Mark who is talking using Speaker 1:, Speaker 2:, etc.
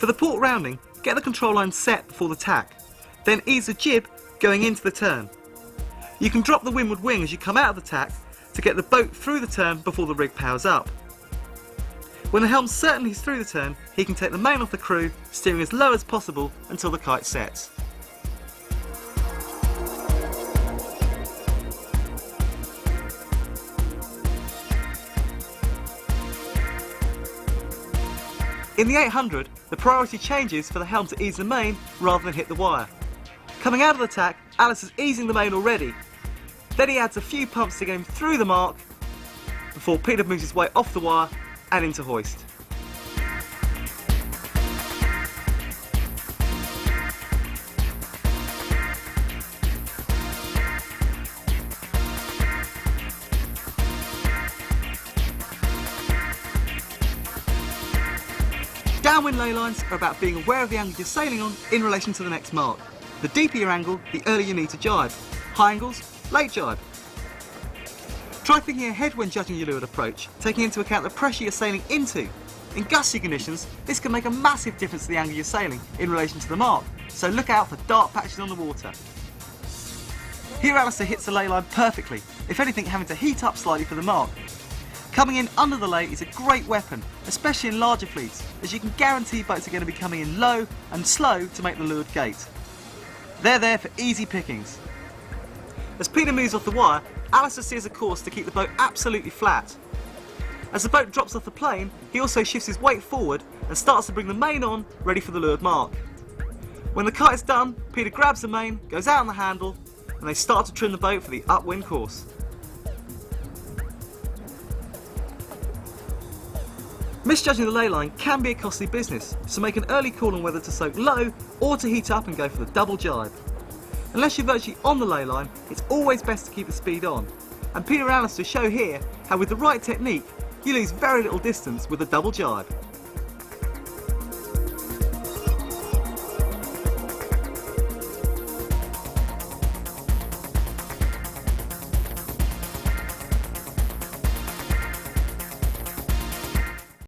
Speaker 1: For the port rounding, get the control line set before the tack, then ease the jib going into the turn. You can drop the windward wing as you come out of the tack to get the boat through the turn before the rig powers up. When the helm's certain he's through the turn, he can take the main off the crew, steering as low as possible until the kite sets. In the 800, the priority changes for the helm to ease the main rather than hit the wire. Coming out of the tack, Alice is easing the main already. Then he adds a few pumps to get him through the mark before Peter moves his way off the wire and into hoist. Downwind ley lines are about being aware of the angle you're sailing on in relation to the next mark. The deeper your angle, the earlier you need to jibe. High angles, late jibe. Try thinking ahead when judging your leeward approach, taking into account the pressure you're sailing into. In gusty conditions, this can make a massive difference to the angle you're sailing in relation to the mark, so look out for dark patches on the water. Here Alistair hits the ley line perfectly, if anything having to heat up slightly for the mark. Coming in under the ley is a great weapon, especially in larger fleets, as you can guarantee boats are going to be coming in low and slow to make the leeward gate. They're there for easy pickings. As Peter moves off the wire, Alistair steers a course to keep the boat absolutely flat. As the boat drops off the plane, he also shifts his weight forward and starts to bring the main on, ready for the leeward mark. When the kite is done, Peter grabs the main, goes out on the handle, and they start to trim the boat for the upwind course. Misjudging the ley line can be a costly business, so make an early call on whether to soak low or to heat up and go for the double jibe. Unless you're virtually on the ley line, it's always best to keep the speed on. And Peter and Alistair show here how with the right technique, you lose very little distance with a double jibe.